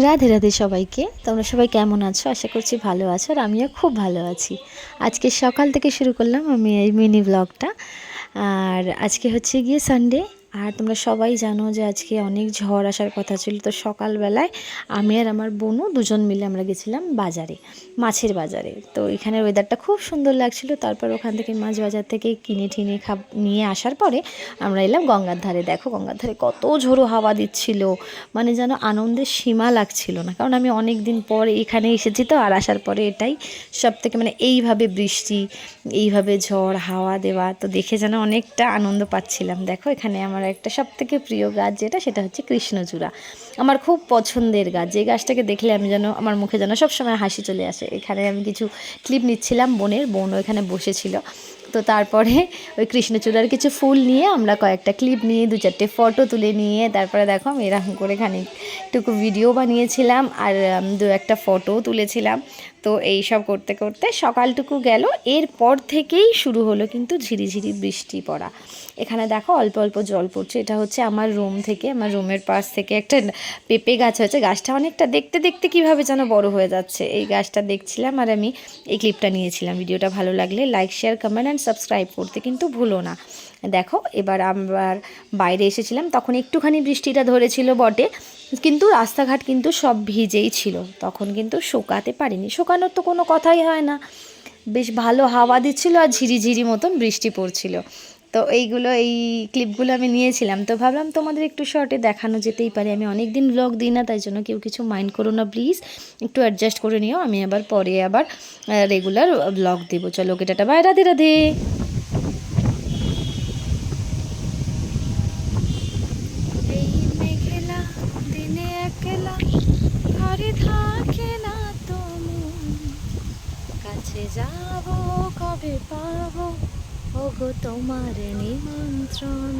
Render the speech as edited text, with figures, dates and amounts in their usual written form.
রাধে রাধে সবাইকে। তোমরা সবাই কেমন আছো? আশা করছি ভালো আছো, আর আমিও খুব ভালো আছি। আজকে সকাল থেকে শুরু করলাম আমি এই মিনি ব্লগটা। আর আজকে হচ্ছে গিয়ে সানডে। আর তোমরা সবাই জানো যে আজকে অনেক ঝড় আসার কথা ছিল। তো সকালবেলায় আমি আর আমার বোনও দুজন মিলে আমরা গেছিলাম বাজারে, মাছের বাজারে। তো এখানের ওয়েদারটা খুব সুন্দর লাগছিল। তারপর ওখান থেকে মাছ বাজার থেকে কিনে ঠিনে নিয়ে আসার পরে আমরা এলাম গঙ্গার ধারে। দেখো গঙ্গার ধারে কত ঝোড়ো হাওয়া দিচ্ছিল, মানে যেন আনন্দের সীমা লাগছিল না। কারণ আমি অনেক দিন পর এখানে এসেছি, তো আর আসার পরে এটাই সব থেকে মানে এইভাবে বৃষ্টি, এইভাবে ঝড় হাওয়া দেওয়া, তো দেখে যেন অনেকটা আনন্দ পাচ্ছিলাম। দেখো এখানে আমার একটা সব থেকে প্রিয় গাছ যেটা, সেটা হচ্ছে কৃষ্ণচূড়া। আমার খুব পছন্দের গাছ। যে গাছটাকে দেখলে আমি যেন আমার মুখে যেন সবসময় হাসি চলে আসে। এখানে আমি কিছু ক্লিপ নিচ্ছিলাম, বোনও এখানে বসেছিল। তো তারপরে ওই কৃষ্ণচূড়ার কিছু ফুল নিয়ে আমরা কয়েকটা ক্লিপ নিয়ে 2-4টে ফটো তুলে নিয়ে তারপরে দেখো আমি এরকম করে খানিকটুকু ভিডিও বানিয়েছিলাম, আর 2-একটা ফটোও তুলেছিলাম। তো এই সব করতে করতে সকালটুকু গেল। এরপর থেকেই শুরু হলো কিন্তু ঝিরিঝিরি বৃষ্টি পড়া। এখানে দেখো অল্প অল্প জল পড়ছে। এটা হচ্ছে আমার রুম থেকে, আমার রুমের পাশ থেকে একটা পেঁপে গাছ হয়েছে। গাছটা অনেকটা দেখতে দেখতে কীভাবে যেন বড় হয়ে যাচ্ছে। এই গাছটা দেখছিলাম আর আমি এই ক্লিপটা নিয়েছিলাম। ভিডিওটা ভালো লাগলে like share comment and subscribe করতে কিন্তু ভুলো না। দেখো এবার আবার বাইরে এসেছিলাম, তখন একটুখানি বৃষ্টিটা ধরেছিল বটে, কিন্তু রাস্তাঘাট কিন্তু সব ভিজেই ছিল। তখন কিন্তু শুকাতে পারিনি, শুকানোর তো কোনো কথাই হয় না। বেশ ভালো হাওয়া দিচ্ছিল আর ঝিরিঝিরি মতন বৃষ্টি পড়ছিল। তো এই ক্লিপগুলো আমি নিয়েছিলাম। তো ভাবলাম তোমাদের একটু শর্টে দেখানো যেতেই পারে। আমি অনেক দিন ব্লগ দিই না, তাই জন্য কেউ কিছু মাইন্ড করো না প্লিজ, একটু অ্যাডজাস্ট করে নিও। আমি আবার পরে রেগুলার ব্লগ দেবো। চলো ওকে টাটা, বাই, রাধে রাধে। এই মেঘলা দিনে একলা ঘরে থাকে না তো মন, কাছে যাব কবে পাবো ওগো তোমার নিমন্ত্রণ।